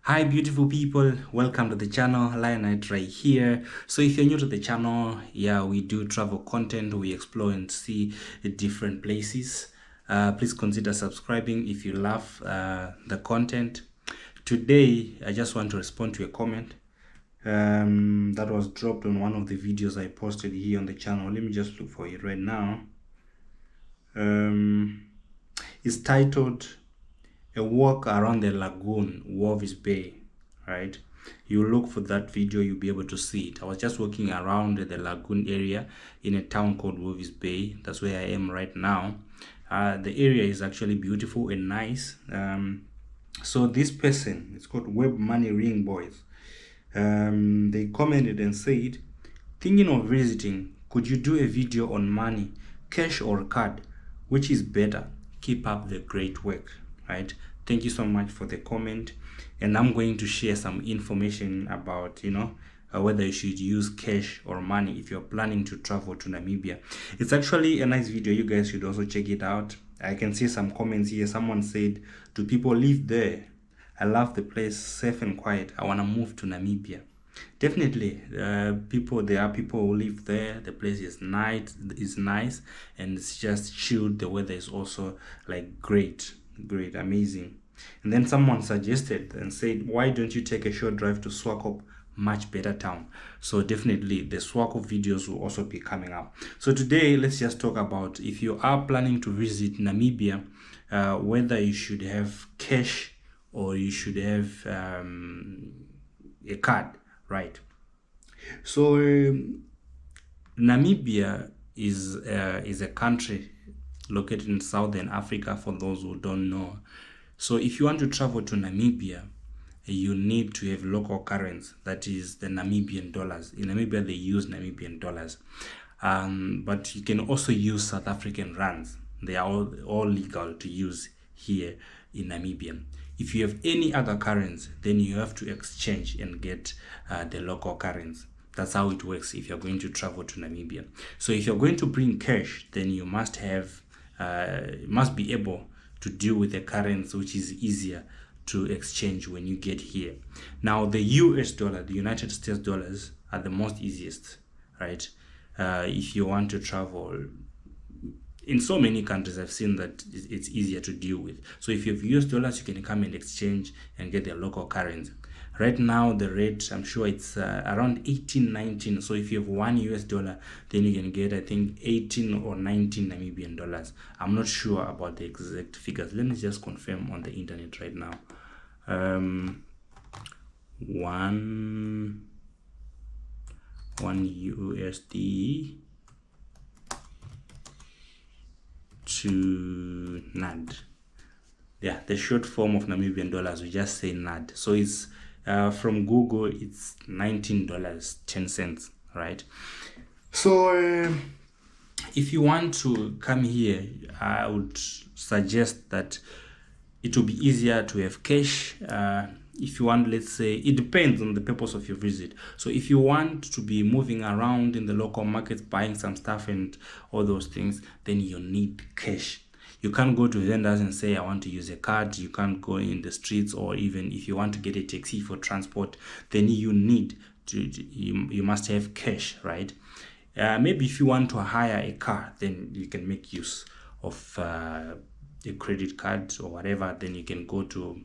Hi beautiful people, welcome to the channel. Lionite right here. So if you're new to the channel, yeah, we do travel content. We explore and see different places. Please consider subscribing if you love the content. Today I just want to respond to a comment that was dropped on one of the videos I posted here on the channel. Let me just look for it right now. It's titled "A Walk Around the Lagoon, Walvis Bay." Right, you look for that video, you'll be able to see it. I was just walking around the lagoon area in a town called Walvis Bay. That's where I am right now. The area is actually beautiful and nice. So this person, it's called Web Money Ring Boys. They commented and said, "Thinking of visiting, could you do a video on money, cash or card? Which is better? Keep up the great work." Right, thank you so much for the comment, and I'm going to share some information about whether you should use cash or money if you're planning to travel to Namibia. It's actually a nice video. You guys should also check it out. I can see some comments here. Someone said, "Do people live there? I love the place, safe and quiet. I want to move to Namibia." Definitely, there are people who live there. The place is nice, and it's just chilled. The weather is also like great, amazing. And then someone suggested and said, "Why don't you take a short drive to Swakop? Much better town." So definitely the Swakop videos will also be coming up. So today let's just talk about, if you are planning to visit Namibia, whether you should have cash or you should have a card. Right. So Namibia is a country located in Southern Africa, for those who don't know. So if you want to travel to Namibia, you need to have local currency, that is the Namibian dollars. In Namibia they use Namibian dollars, but you can also use South African rands. They are all legal to use here in Namibia. If you have any other currency, then you have to exchange and get the local currency. That's how it works if you're going to travel to Namibia. So if you're going to bring cash, then you must be able to deal with a currency which is easier to exchange when you get here. Now the US dollar, the United States dollars, are the most easiest, right? If you want to travel in so many countries, I've seen that it's easier to deal with. So if you have US dollars, you can come and exchange and get the local currency. Right now the rate, I'm sure it's around 18, 19. So if you have $1 US, then you can get, I think, 18 or 19 Namibian dollars. I'm not sure about the exact figures. Let me just confirm on the internet right now. One USD to NAD. Yeah, the short form of Namibian dollars, we just say NAD. So it's from Google, it's $19.10, right? So if you want to come here, I would suggest that it will be easier to have cash. If you want, let's say, it depends on the purpose of your visit. So if you want to be moving around in the local markets, buying some stuff and all those things, then you need cash. You can't go to vendors and say, "I want to use a card." You can't go in the streets, or even if you want to get a taxi for transport, then you must have cash, right? Maybe if you want to hire a car, then you can make use of a credit card or whatever. Then you can go to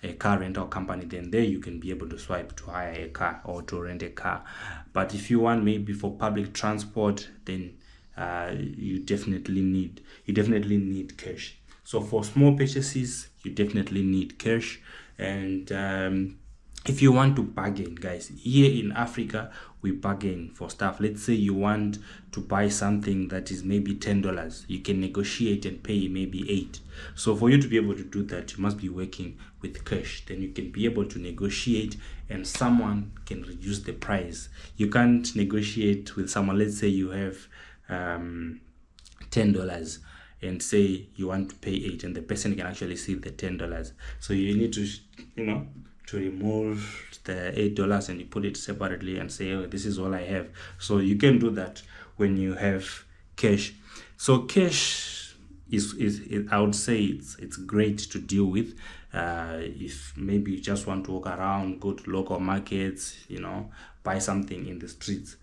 a car rental company, then there you can be able to swipe to hire a car or to rent a car. But if you want maybe for public transport, then you definitely need cash. So for small purchases, you definitely need cash. And if you want to bargain, guys, here in Africa we bargain for stuff. Let's say you want to buy something that is maybe $10, you can negotiate and pay maybe $8. So for you to be able to do that, you must be working with cash. Then you can be able to negotiate and someone can reduce the price. You can't negotiate with someone. Let's say you have $10 and say you want to pay $8, and the person can actually see the $10. So you need to to remove the $8 and you put it separately and say, "Oh, this is all I have." So you can do that when you have cash. So cash I would say it's great to deal with if maybe you just want to walk around, go to local markets, buy something in the streets.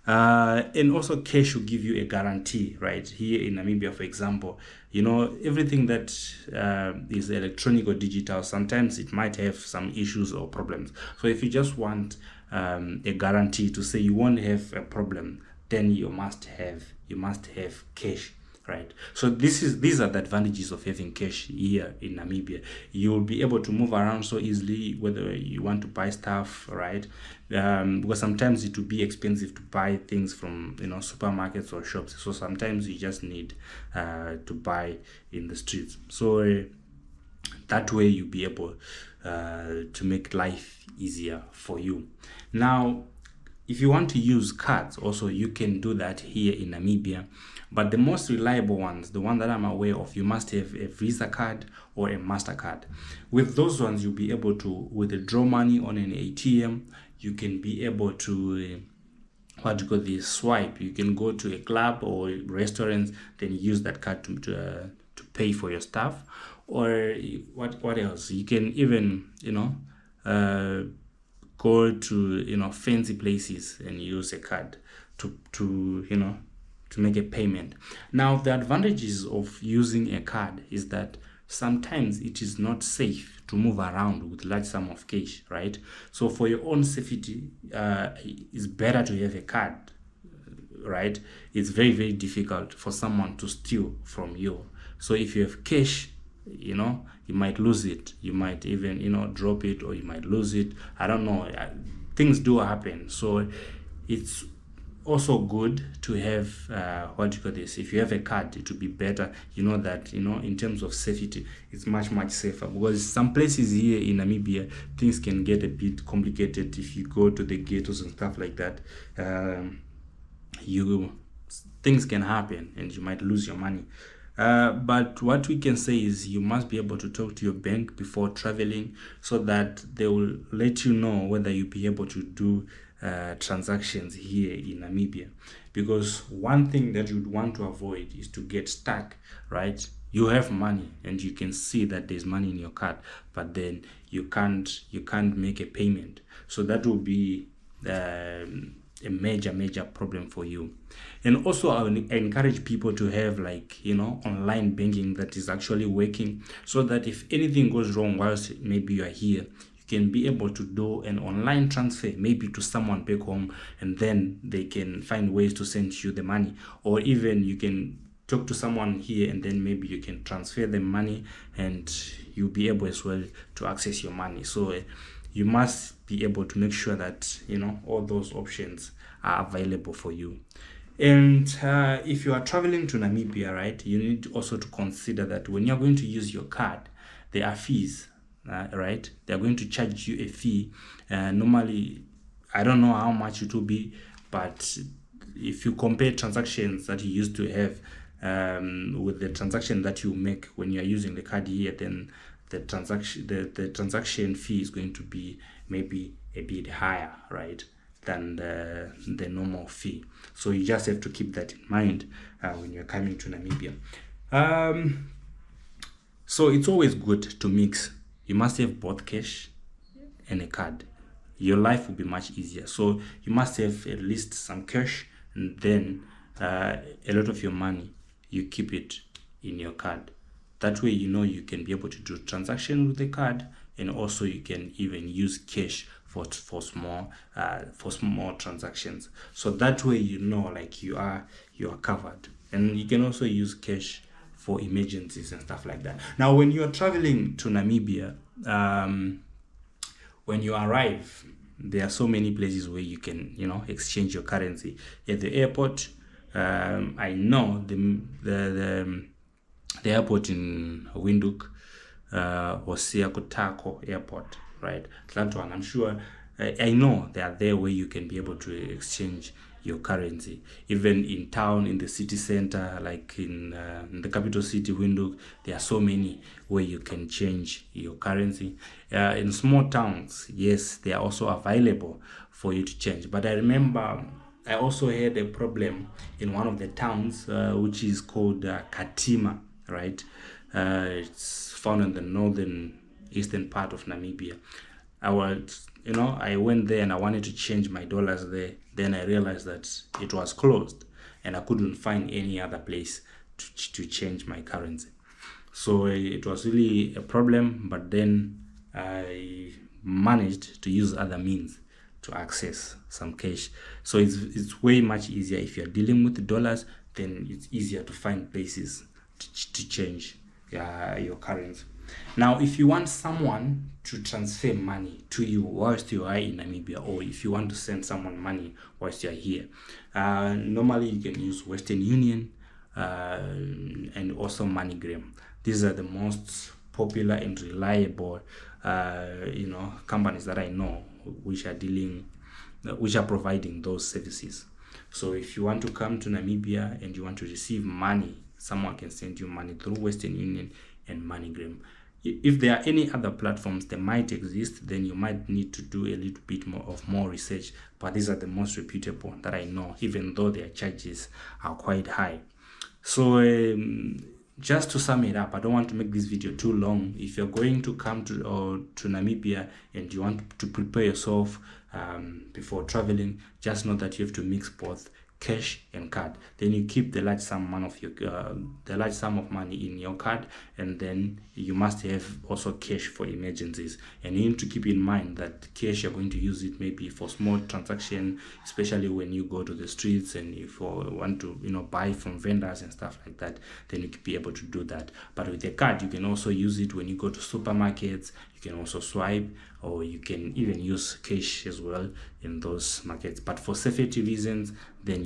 And also cash will give you a guarantee, right? Here in Namibia, for example, everything that is electronic or digital, sometimes it might have some issues or problems. So if you just want a guarantee to say you won't have a problem, then you must have cash, right? So these are the advantages of having cash here in Namibia. You'll be able to move around so easily, whether you want to buy stuff, right? Because sometimes it will be expensive to buy things from supermarkets or shops. So sometimes you just need to buy in the streets. So that way you'll be able to make life easier for you. Now, if you want to use cards, also you can do that here in Namibia. But the most reliable ones, the one that I'm aware of, you must have a Visa card or a MasterCard. With those ones, you'll be able to withdraw money on an ATM. You can be able to swipe. You can go to a club or restaurants, then use that card to pay for your stuff. Or what else? You can even go to fancy places and use a card to make a payment. Now, the advantages of using a card is that sometimes it is not safe to move around with large sum of cash, right? So for your own safety, it's better to have a card, right? It's very, very difficult for someone to steal from you. So if you have cash, you might lose it. You might even drop it, or you might lose it. I don't know. Things do happen. So it's also good to have if you have a card, it will be better. That in terms of safety, it's much, much safer, because some places here in Namibia, things can get a bit complicated. If you go to the ghettos and stuff like that, things can happen and you might lose your money. But what we can say is you must be able to talk to your bank before traveling, so that they will let you know whether you'll be able to do transactions here in Namibia. Because one thing that you'd want to avoid is to get stuck, right? You have money and you can see that there's money in your card, but then you can't make a payment. So that will be a major problem for you. And also, I encourage people to have online banking that is actually working, so that if anything goes wrong whilst maybe you are here, you can be able to do an online transfer, maybe to someone back home, and then they can find ways to send you the money. Or even you can talk to someone here, and then maybe you can transfer the money and you'll be able as well to access your money. So you must be able to make sure that all those options are available for you. And if you are traveling to Namibia, right, you need also to consider that when you're going to use your card, there are fees, right? They're going to charge you a fee. Normally, I don't know how much it will be, but if you compare transactions that you used to have with the transaction that you make when you're using the card here, then the transaction fee is going to be maybe a bit higher, right, than the normal fee. So you just have to keep that in mind when you're coming to Namibia. So it's always good to mix. You must have both cash and a card. Your life will be much easier. So you must have at least some cash, and then a lot of your money, you keep it in your card. That way, you can be able to do transactions with the card, and also you can even use cash for small transactions. So that way, you are covered. And you can also use cash for emergencies and stuff like that. Now, when you are traveling to Namibia, when you arrive, there are so many places where you can exchange your currency. At the airport, I know the airport in Windhoek, Hosea Kutako Airport, right? That one, I'm sure, I know they are there where you can be able to exchange your currency. Even in town, in the city center, like in the capital city, Windhoek, there are so many where you can change your currency. In small towns, yes, they are also available for you to change. But I remember I also had a problem in one of the towns, which is called Katima. right? It's found in the northern eastern part of Namibia. I went there and I wanted to change my dollars there. Then I realized that it was closed and I couldn't find any other place to change my currency. So it was really a problem, but then I managed to use other means to access some cash. So it's way much easier. If you're dealing with dollars, then it's easier to find places to change your currency. Now, if you want someone to transfer money to you whilst you are in Namibia, or if you want to send someone money whilst you are here, normally you can use Western Union and also MoneyGram. These are the most popular and reliable companies that I know which are providing those services. So if you want to come to Namibia and you want to receive money, someone can send you money through Western Union and MoneyGram. If there are any other platforms that might exist, then you might need to do a little bit more research, but these are the most reputable that I know, even though their charges are quite high. So just to sum it up, I don't want to make this video too long. If you're going to come to Namibia and you want to prepare yourself before traveling, just know that you have to mix both cash and card. Then you keep the large sum of money in your card, and then you must have also cash for emergencies. And you need to keep in mind that cash, you're going to use it maybe for small transaction, especially when you go to the streets and if you want to buy from vendors and stuff like that, then you can be able to do that. But with a card, you can also use it when you go to supermarkets. You can also swipe, or you can even use cash as well in those markets. But for safety reasons, then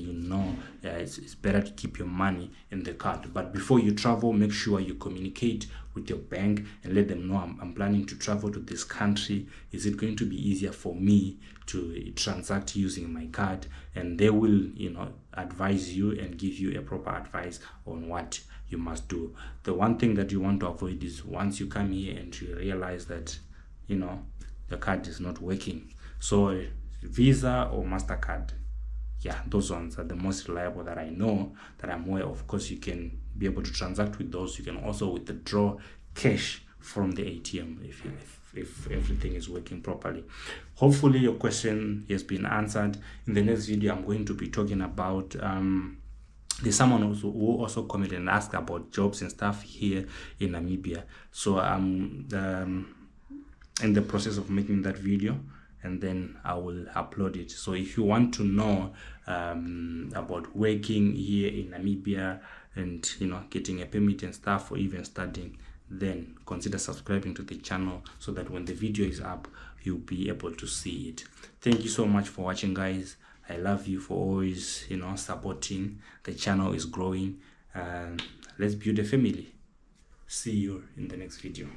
it's better to keep your money in the card. But before you travel, make sure you communicate with your bank and let them know I'm planning to travel to this country. Is it going to be easier for me to transact using my card? And they will advise you and give you a proper advice on what you must do. The one thing that you want to avoid is once you come here and you realize that the card is not working. So Visa or MasterCard, those ones are the most reliable that I know, that I'm aware of. Of course, you can be able to transact with those. You can also withdraw cash from the ATM if everything is working properly. Hopefully your question has been answered. In the next video, I'm going to be talking about there's someone who also commented and asked about jobs and stuff here in Namibia. So I'm in the process of making that video, and then I will upload it. So if you want to know about working here in Namibia and getting a permit and stuff, or even studying, then consider subscribing to the channel so that when the video is up, you'll be able to see it. Thank you so much for watching, guys. I love you for always supporting. The channel is growing. Let's build a family. See you in the next video.